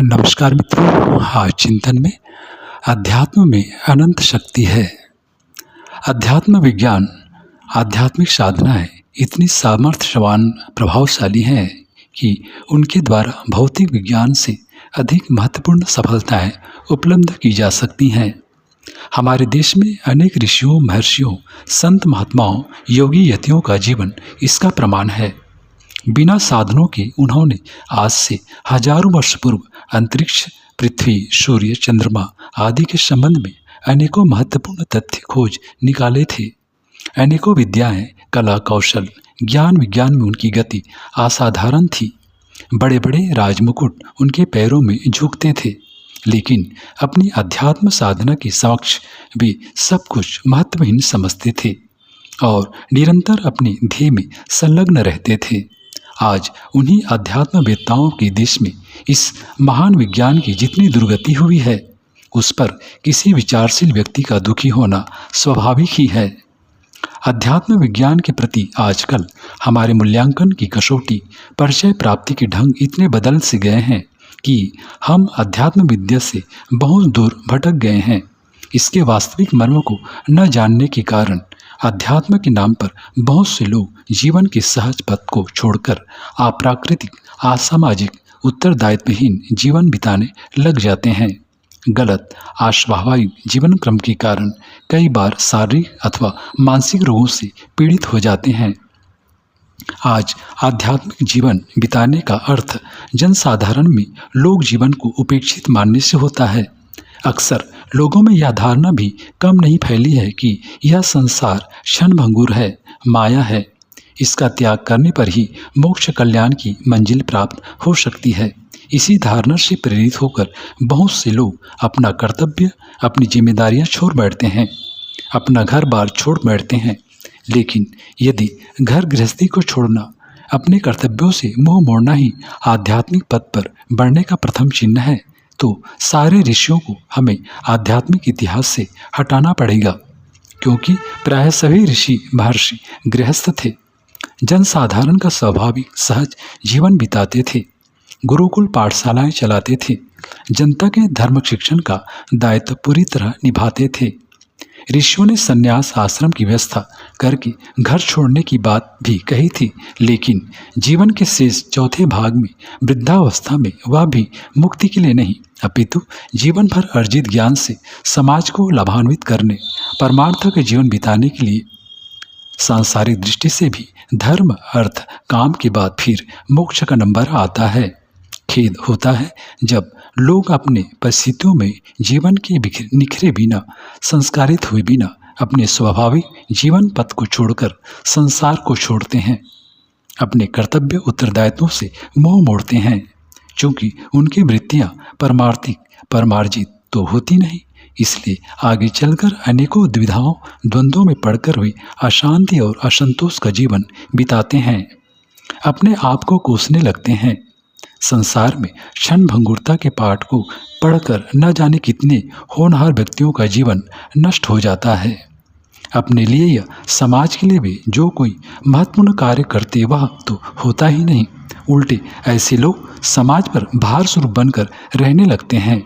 नमस्कार मित्रों। आज चिंतन में अध्यात्म में अनंत शक्ति है। अध्यात्म विज्ञान आध्यात्मिक साधनाएं इतनी सामर्थ्यवान प्रभावशाली हैं कि उनके द्वारा भौतिक विज्ञान से अधिक महत्वपूर्ण सफलताएं उपलब्ध की जा सकती हैं। हमारे देश में अनेक ऋषियों, महर्षियों, संत महात्माओं, योगी यतियों का जीवन इसका प्रमाण है। बिना साधनों के उन्होंने आज से हजारों वर्ष पूर्व अंतरिक्ष, पृथ्वी, सूर्य, चंद्रमा आदि के संबंध में अनेकों महत्वपूर्ण तथ्य खोज निकाले थे। अनेकों विद्याएं, कला, कौशल, ज्ञान विज्ञान में उनकी गति असाधारण थी। बड़े बड़े राजमुकुट उनके पैरों में झुकते थे, लेकिन अपनी अध्यात्म साधना के समक्ष वे सब कुछ महत्वहीन समझते थे और निरंतर अपने ध्येय में संलग्न रहते थे। आज उन्हीं अध्यात्मवेत्ताओं के देश में इस महान विज्ञान की जितनी दुर्गति हुई है, उस पर किसी विचारशील व्यक्ति का दुखी होना स्वाभाविक ही है। अध्यात्म विज्ञान के प्रति आजकल हमारे मूल्यांकन की कसौटी, परिचय प्राप्ति के ढंग इतने बदल से गए हैं कि हम अध्यात्म विद्या से बहुत दूर भटक गए हैं। इसके वास्तविक मर्म को न जानने के कारण अध्यात्म के नाम पर बहुत से लोग जीवन के सहज पथ को छोड़कर अप्राकृतिक, असामाजिक, उत्तरदायित्वहीन जीवन बिताने लग जाते हैं। गलत, अस्वाभाविक जीवन क्रम के कारण कई बार शारीरिक अथवा मानसिक रोगों से पीड़ित हो जाते हैं। आज आध्यात्मिक जीवन बिताने का अर्थ जनसाधारण में लोक जीवन को उपेक्षित मानने से होता है। अक्सर लोगों में यह धारणा भी कम नहीं फैली है कि यह संसार क्षणभंगुर है, माया है। इसका त्याग करने पर ही मोक्ष कल्याण की मंजिल प्राप्त हो सकती है। इसी धारणा से प्रेरित होकर बहुत से लोग अपना कर्तव्य, अपनी जिम्मेदारियां छोड़ बैठते हैं, अपना घर बार छोड़ बैठते हैं। लेकिन यदि घर गृहस्थी को छोड़ना, अपने कर्तव्यों से मुंह मोड़ना ही आध्यात्मिक पथ पर बढ़ने का प्रथम चिन्ह है, तो सारे ऋषियों को हमें आध्यात्मिक इतिहास से हटाना पड़ेगा, क्योंकि प्रायः सभी ऋषि महर्षि गृहस्थ थे। जनसाधारण का स्वाभाविक सहज जीवन बिताते थे, गुरुकुल पाठशालाएं चलाते थे, जनता के धर्म शिक्षण का दायित्व पूरी तरह निभाते थे। ऋषियों ने संन्यास आश्रम की व्यवस्था करके घर छोड़ने की बात भी कही थी, लेकिन जीवन के शेष चौथे भाग में, वृद्धावस्था में, वह भी मुक्ति के लिए नहीं, अपितु जीवन भर अर्जित ज्ञान से समाज को लाभान्वित करने, परमार्थ के जीवन बिताने के लिए। सांसारिक दृष्टि से भी धर्म, अर्थ, काम के बाद फिर मोक्ष का नंबर आता है। खेद होता है जब लोग अपने परिस्थितियों में जीवन के निखरे बिना, संस्कारित हुए बिना अपने स्वाभाविक जीवन पथ को छोड़कर संसार को छोड़ते हैं, अपने कर्तव्य उत्तरदायित्वों से मुंह मोड़ते हैं। चूँकि उनकी वृत्तियाँ परमार्थिक, परमार्जित तो होती नहीं, इसलिए आगे चलकर अनेकों दुविधाओं, द्वंद्वों में पड़कर वे अशांति और असंतोष का जीवन बिताते हैं, अपने आप को कोसने लगते हैं। संसार में क्षणभंगुरता के पाठ को पढ़कर न जाने कितने होनहार व्यक्तियों का जीवन नष्ट हो जाता है। अपने लिए या समाज के लिए वे जो कोई महत्वपूर्ण कार्य करते वह तो होता ही नहीं, उल्टे ऐसे लोग समाज पर भार स्वरूप बनकर रहने लगते हैं,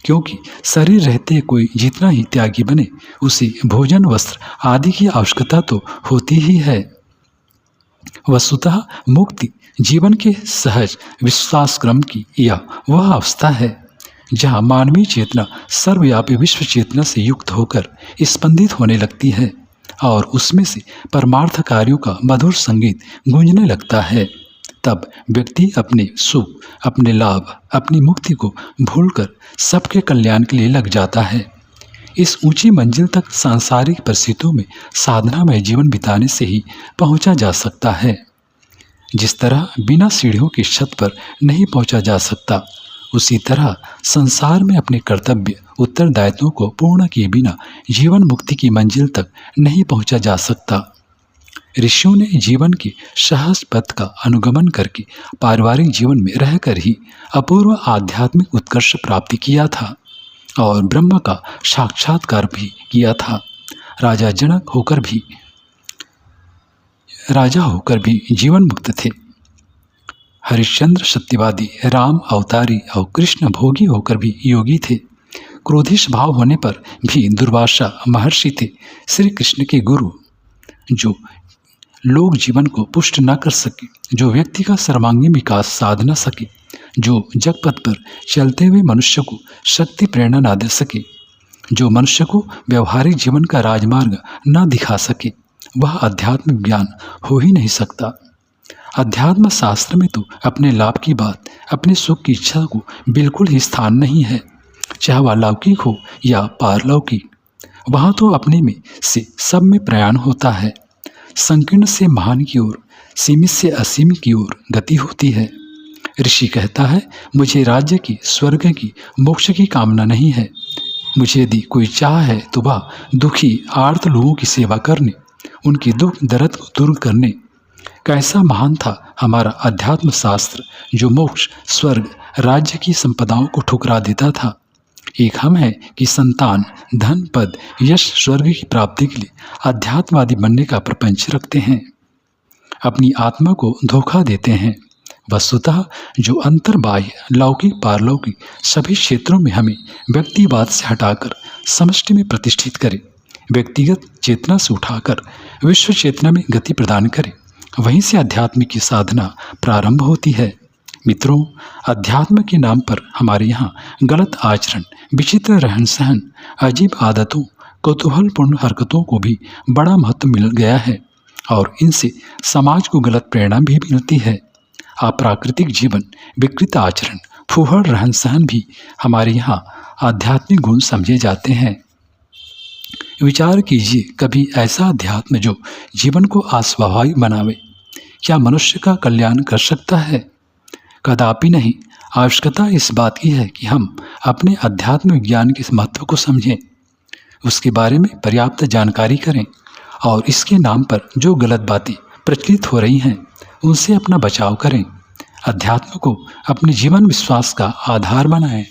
क्योंकि शरीर रहते कोई जितना ही त्यागी बने, उसे भोजन, वस्त्र आदि की आवश्यकता तो होती ही है। वस्तुतः मुक्ति जीवन के सहज विश्वास क्रम की यह वह अवस्था है जहाँ मानवीय चेतना सर्वव्यापी विश्व चेतना से युक्त होकर स्पंदित होने लगती है और उसमें से परमार्थ कार्यों का मधुर संगीत गूंजने लगता है। तब व्यक्ति अपने सुख, अपने लाभ, अपनी मुक्ति को भूलकर सबके कल्याण के लिए लग जाता है। इस ऊंची मंजिल तक सांसारिक परिस्थितियों में साधनामय जीवन बिताने से ही पहुंचा जा सकता है। जिस तरह बिना सीढ़ियों की छत पर नहीं पहुंचा जा सकता, उसी तरह संसार में अपने कर्तव्य उत्तरदायित्वों को पूर्ण किए बिना जीवन मुक्ति की मंजिल तक नहीं पहुंचा जा सकता। ऋषियों ने जीवन के सहज पथ का अनुगमन करके पारिवारिक जीवन में रहकर ही अपूर्व आध्यात्मिक उत्कर्ष प्राप्ति किया था और ब्रह्म का साक्षात्कार भी किया था। राजा होकर भी जीवन मुक्त थे। हरिश्चंद्र सत्यवादी, राम अवतारी और कृष्ण भोगी होकर भी योगी थे। क्रोधी स्वभाव होने पर भी दुर्वासा महर्षि थे, श्री कृष्ण के गुरु, जो लोग जीवन को पुष्ट न कर सके, जो व्यक्ति का सर्वांगीण विकास साध न सके, जो जगपथ पर चलते हुए मनुष्य को शक्ति प्रेरणा न दे सके, जो मनुष्य को व्यवहारिक जीवन का राजमार्ग न दिखा सके, वह अध्यात्म ज्ञान हो ही नहीं सकता। अध्यात्म शास्त्र में तो अपने लाभ की बात, अपने सुख की इच्छा को बिल्कुल ही स्थान नहीं है, चाहे वह लौकिक हो या पारलौकिक। वहाँ तो अपने में से सब में प्रयाण होता है। संकीर्ण से महान की ओर, सीमित से असीम की ओर गति होती है। ऋषि कहता है, मुझे राज्य की, स्वर्ग की, मोक्ष की कामना नहीं है। मुझे यदि कोई चाह है तो वह दुखी आर्त लोगों की सेवा करने, उनकी दुख दर्द को दूर करने। कैसा महान था हमारा अध्यात्म शास्त्र, जो मोक्ष, स्वर्ग, राज्य की संपदाओं को ठुकरा देता था। एक हम है कि संतान, धन, पद, यश, स्वर्ग की प्राप्ति के लिए अध्यात्मवादी बनने का प्रपंच रखते हैं, अपनी आत्मा को धोखा देते हैं। वस्तुतः जो अंतर्बाह्य, लौकिक, पारलौकिक सभी क्षेत्रों में हमें व्यक्तिवाद से हटाकर समष्टि में प्रतिष्ठित करे, व्यक्तिगत चेतना से उठाकर विश्व चेतना में गति प्रदान करे, वहीं से अध्यात्म की साधना प्रारंभ होती है। मित्रों, अध्यात्म के नाम पर हमारे यहाँ गलत आचरण, विचित्र रहन सहन, अजीब आदतों, कौतूहलपूर्ण हरकतों को भी बड़ा महत्व मिल गया है और इनसे समाज को गलत प्रेरणा भी मिलती है। अप्राकृतिक जीवन, विकृत आचरण, फूहड़ रहन सहन भी हमारे यहाँ आध्यात्मिक गुण समझे जाते हैं। विचार कीजिए, कभी ऐसा अध्यात्म जो जीवन को अस्वाभाविक बनावे, क्या मनुष्य का कल्याण कर सकता है? कदापि नहीं। आवश्यकता इस बात की है कि हम अपने अध्यात्म विज्ञान के महत्व को समझें, उसके बारे में पर्याप्त जानकारी करें और इसके नाम पर जो गलत बातें प्रचलित हो रही हैं उनसे अपना बचाव करें। अध्यात्म को अपने जीवन विश्वास का आधार बनाएं।